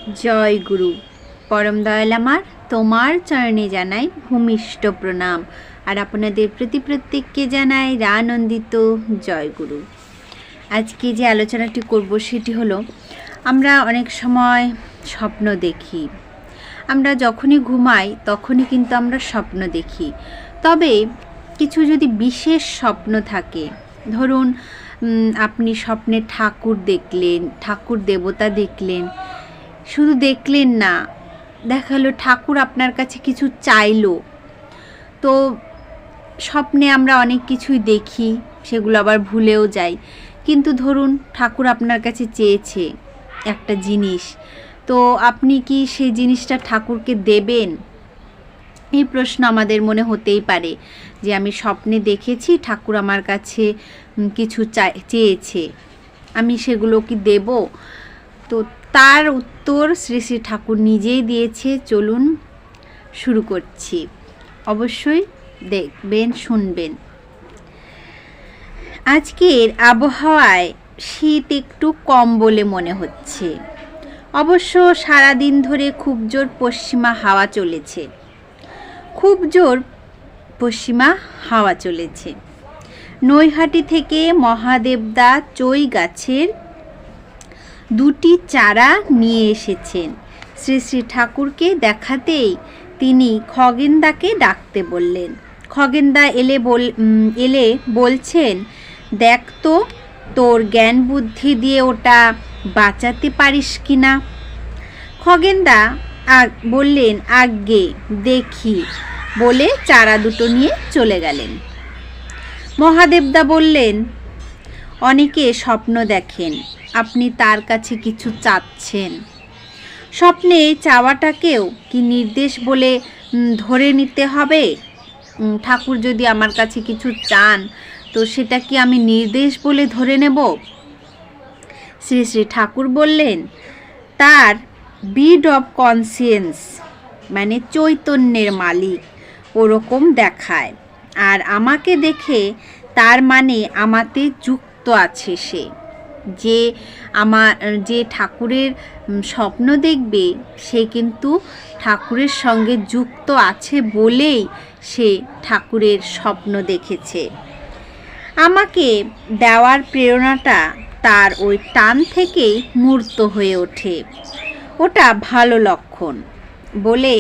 জয় গুরু। পরম দয়াল আমার তোমার চরণে জানাই ভূমিষ্ঠ প্রণাম, আর আপনাদের প্রতি প্রত্যেককে জানাই রানন্দিত জয় গুরু। আজকে যে আলোচনাটি করব সেটি হলো, আমরা অনেক সময় স্বপ্ন দেখি। আমরা যখনই ঘুমাই তখনই কিন্তু আমরা স্বপ্ন দেখি। তবে কিছু যদি বিশেষ স্বপ্ন থাকে, ধরুন আপনি স্বপ্নে ঠাকুর দেখলেন, ঠাকুর দেবতা দেখলেন, শুধু দেখলেন না, দেখালো ঠাকুর আপনার কাছে কিছু চাইলো। তো স্বপ্নে আমরা অনেক কিছুই দেখি, সেগুলো আবার ভুলেও যাই। কিন্তু ধরুন ঠাকুর আপনার কাছে চেয়েছে একটা জিনিস, তো আপনি কি সেই জিনিসটা ঠাকুরকে দেবেন? এই প্রশ্ন আমাদের মনে হতেই পারে যে আমি স্বপ্নে দেখেছি ঠাকুর আমার কাছে কিছু চেয়েছে, আমি সেগুলো কি দেব? তো তার উত্তর শ্রী শ্রী ঠাকুর নিজেই দিয়েছে। চলুন শুরু করছি, অবশ্যই দেখবেন, শুনবেন। আজকের আবহাওয়ায় শীত একটু কম বলে মনে হচ্ছে। অবশ্য সারাদিন ধরে খুব জোর পশ্চিমা হাওয়া চলেছে, নৈহাটি থেকে মহাদেবদা চই গাছের দুটি চারা নিয়ে এসেছেন। শ্রী শ্রী ঠাকুরকে দেখাতেই তিনি খগেনদাকে ডাকতে বললেন। খগেনদা এলে বলছেন, দেখ তো তোর জ্ঞান বুদ্ধি দিয়ে ওটা বাঁচাতে পারিস কি না। খগেনদা বললেন, আজ্ঞে দেখি, বলে চারা দুটো নিয়ে চলে গেলেন। মহাদেবদা বললেন, অনেকে স্বপ্ন দেখেন, আপনি তার কাছে কিছু চাচ্ছেন। স্বপ্নে চাওয়াটাকেও কি নির্দেশ বলে ধরে নিতে হবে? ঠাকুর যদি আমার কাছে কিছু চান, তো সেটা কি আমি নির্দেশ বলে ধরে নেব? শ্রী শ্রী ঠাকুর বললেন, তার বিড অফ কনসিয়েন্স মানে চৈতন্যের মালিক ওরকম দেখায়, আর আমাকে দেখে তার মানে আমাতে যুক্ত আছে সে। যে ঠাকুরের স্বপ্ন দেখবে সে কিন্তু ঠাকুরের সঙ্গে যুক্ত আছে বলেই সে ঠাকুরের স্বপ্ন দেখেছে। আমাকে দেওয়ার প্রেরণাটা তার ওই টান থেকেই মূর্ত হয়ে ওঠে, ওটা ভালো লক্ষণ বলে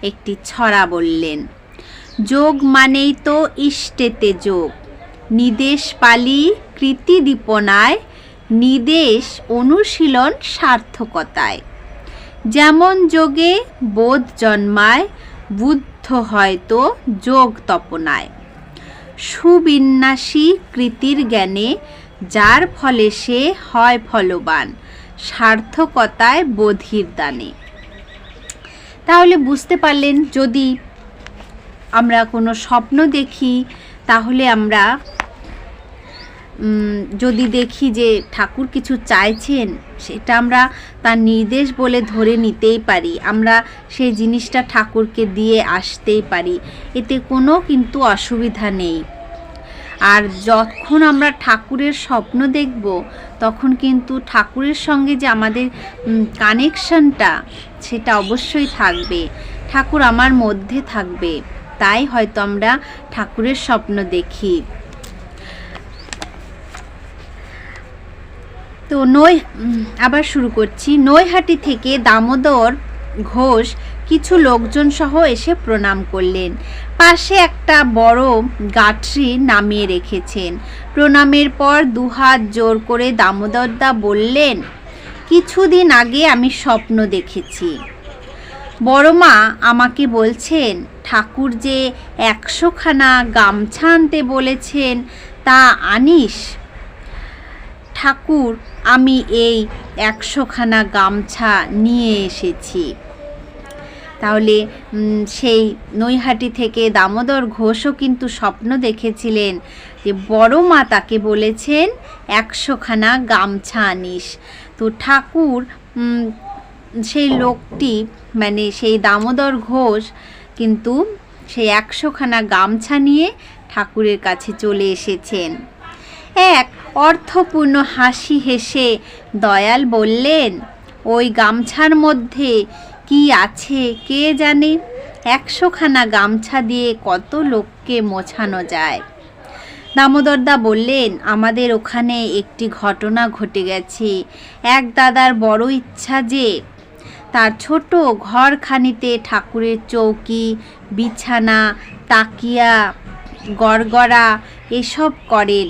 একটি ছড়া বললেন। যোগ মানেই তো ইষ্টেতে যোগ, নিদেশ পালি কৃতি দীপনায়, নিদেশ অনুশীলন সার্থকতায়। যেমন যোগে বোধ জন্মায়, বুদ্ধ হয়তো যোগ তপনায়। সুবিন্যাসী কৃতির জ্ঞানে, যার ফলে সে হয় ফলবান, সার্থকতায় বোধির দানে। তাহলে বুঝতে পারলেন, যদি আমরা কোনো স্বপ্ন দেখি, তাহলে আমরা যদি দেখি যে ঠাকুর কিছু চাইছেন, সেটা আমরা তার নির্দেশ বলে ধরে নিতেই পারি, আমরা সেই জিনিসটা ঠাকুরকে দিয়ে আসতেই পারি, এতে কোনো কিন্তু অসুবিধা নেই। আর যখন আমরা ঠাকুরের স্বপ্ন দেখব, তখন কিন্তু ঠাকুরের সঙ্গে যে আমাদের কানেকশনটা, সেটা অবশ্যই থাকবে, ঠাকুর আমার মধ্যে থাকবে, তাই হয়তো আমরা ঠাকুরের স্বপ্ন দেখি। তো আবার শুরু করছি। নৈহাটি থেকে দামোদর ঘোষ কিছু লোকজন সহ এসে প্রণাম করলেন। পাশে একটা বড় গাঁটরি নামিয়ে রেখেছেন। প্রণামের পর দুহাত জোর করে দামোদরদা বললেন, কিছুদিন আগে আমি স্বপ্ন দেখেছি। বড় মা আমাকে বলছেন, ঠাকুর যে 100খানা গামছা আনতে বলেছেন, তা আনিস। ঠাকুর, আমি এই 100খানা গামছা নিয়ে এসেছি। তাহলে সেই নৈহাটি থেকে দামোদর ঘোষও কিন্তু স্বপ্ন দেখেছিলেন যে বড় মা তাকে বলেছেন 100খানা গামছা আনিস। তো ঠাকুর, সেই লোকটি মানে সেই দামোদর ঘোষ কিন্তু সেই 100খানা গামছা নিয়ে ঠাকুরের কাছে চলে এসেছেন। এক অর্থপূর্ণ হাসি হেসে দয়াল বললেন, ওই গামছার মধ্যে কি আছে কে জানে। 100খানা গামছা দিয়ে কত লোককে মোছানো যায়। দামোদরদা বললেন, আমাদের ওখানে একটি ঘটনা ঘটে গেছে। এক দাদার বড় ইচ্ছা যে তার ছোট ঘরখানিতে ঠাকুরের চৌকি, বিছানা, তাকিয়া, গড়গড়া এসব করেন।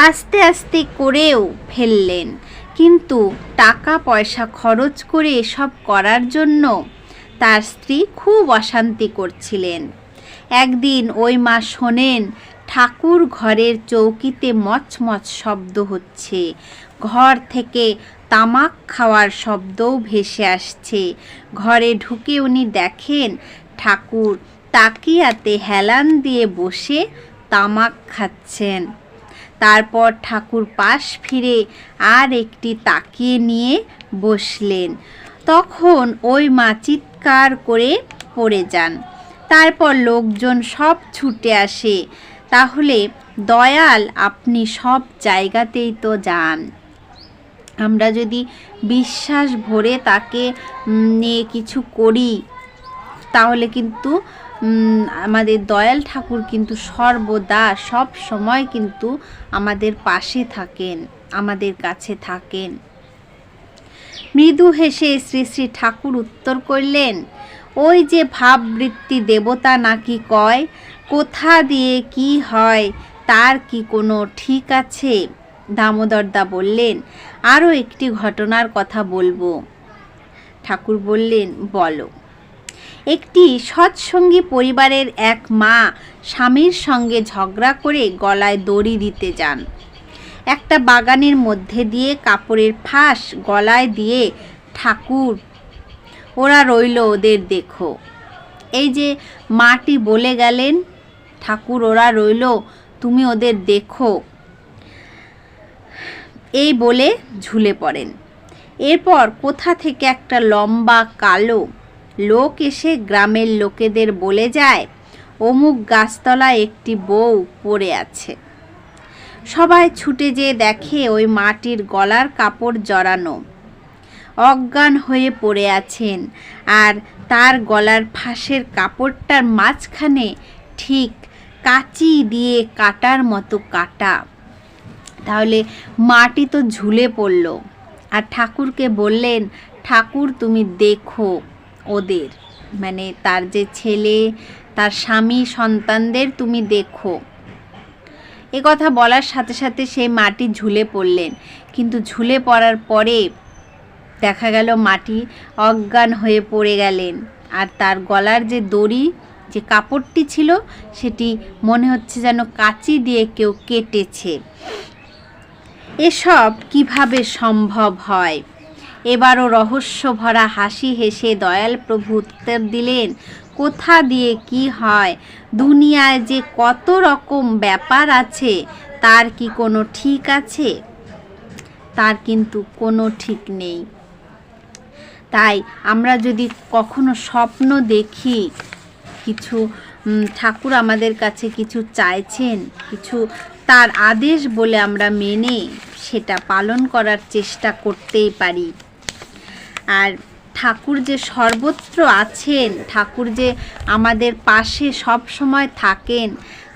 আস্তে আস্তে করেও ফেললেন, কিন্তু টাকা পয়সা খরচ করে এসব করার জন্য তার স্ত্রী খুব অশান্তি করছিলেন। একদিন ওই মা শোনেন ঠাকুর ঘরের চৌকিতে মচমচ শব্দ হচ্ছে, ঘর থেকে তামাক খাওয়ার শব্দও ভেসে আসছে। ঘরে ঢুকে উনি দেখেন ঠাকুর তাকিয়াতে হেলান দিয়ে বসে তামাক খাচ্ছেন। তারপর ঠাকুর পাশ ফিরে আর একটি তাকিয়ে নিয়ে বসলেন। তখন ওই মা চিৎকার করে পড়ে যান। তারপর লোকজন সব ছুটে আসে। তাহলে দয়াল আপনি সব জায়গাতেই তো যান। আমরা যদি বিশ্বাস ভরে তাকে নিয়ে কিছু করি, তাহলে কিন্তু আমাদের দয়াল ঠাকুর কিন্তু সর্বদা সব সময় কিন্তু আমাদের পাশে থাকেন, আমাদের কাছে থাকেন। মৃদু হেসে শ্রী শ্রী ঠাকুর উত্তর করলেন, ওই যে ভাববৃত্তি দেবতা নাকি কয়, কোথা দিয়ে কি হয় তার কি কোনো ঠিক আছে? দামোদরদা বললেন, আরও একটি ঘটনার কথা বলবো। ঠাকুর বললেন, বলো। একটি সৎসঙ্গী পরিবারের এক মা স্বামীর সঙ্গে ঝগড়া করে গলায় দড়ি দিতে যান। একটা বাগানের মধ্যে দিয়ে কাপড়ের ফাঁস গলায় দিয়ে ঠাকুর, ওরা রইল ওদের দেখো। এই যে মাটি বলে গেলেন, ঠাকুর ওরা রইল তুমি ওদের দেখো, এই বলে ঝুলে পড়েন। এরপর কোথা থেকে একটা লম্বা কালো লোক এসে গ্রামের লোকেদের বলে যায়, অমুক গাছতলায় একটি বউ পড়ে আছে। সবাই ছুটে যেয়ে দেখে ওই মাটির গলার কাপড় জড়ানো, অজ্ঞান হয়ে পড়ে আছেন, আর তার গলার ফাঁসের কাপড়টার মাঝখানে ঠিক কাঁচি দিয়ে কাটার মতো কাটা। তাহলে মাটি তো ঝুলে পড়ল। আর ঠাকুরকে বললেন, ঠাকুর তুমি দেখো ওদের, মানে তার যে ছেলে, তার স্বামী, সন্তানদের তুমি দেখো। এ কথা বলার সাথে সাথে সেই মাটি ঝুলে পড়লেন। কিন্তু ঝুলে পড়ার পরে দেখা গেল মাটি অজ্ঞান হয়ে পড়ে গেলেন, আর তার গলার যে দড়ি, যে কাপড়টি ছিল, সেটি মনে হচ্ছে যেন কাঁচি দিয়ে কেউ কেটেছে। এসব কিভাবে সম্ভব হয়? এবারও রহস্য ভরা হাসি হেসে দয়াল প্রভু উত্তর দিলেন, কোথা দিয়ে কি হয়, দুনিয়ায় যে কত রকম ব্যাপার আছে তার কি কোনো ঠিক আছে? তার কিন্তু কোনো ঠিক নেই। তাই আমরা যদি কখনো স্বপ্ন দেখি কিছু ঠাকুর আমাদের কাছে কিছু চাইছেন, কিছু তার আদেশ বলে আমরা মেনে সেটা পালন করার চেষ্টা করতেই পারি। আর ঠাকুর যে সর্বত্র আছেন, ঠাকুর যে আমাদের পাশে সব সময় থাকেন,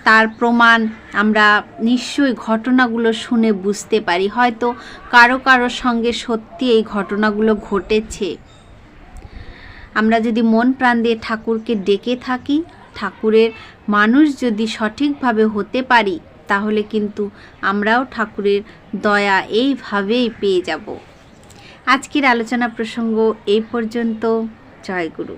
তার প্রমাণ আমরা নিশ্চয়ই ঘটনাগুলো শুনে বুঝতে পারি। হয়তো কারো কারো সঙ্গে সত্যি এই ঘটনাগুলো ঘটেছে। আমরা যদি মন প্রাণ দিয়ে ঠাকুরকে ডেকে থাকি, ঠাকুরের মানুষ যদি সঠিকভাবে হতে পারি, তাহলে কিন্তু আমরাও ঠাকুরের দয়া এইভাবেই পেয়ে যাব। আজকের আলোচনা প্রসঙ্গ এই পর্যন্ত। জয় গুরু।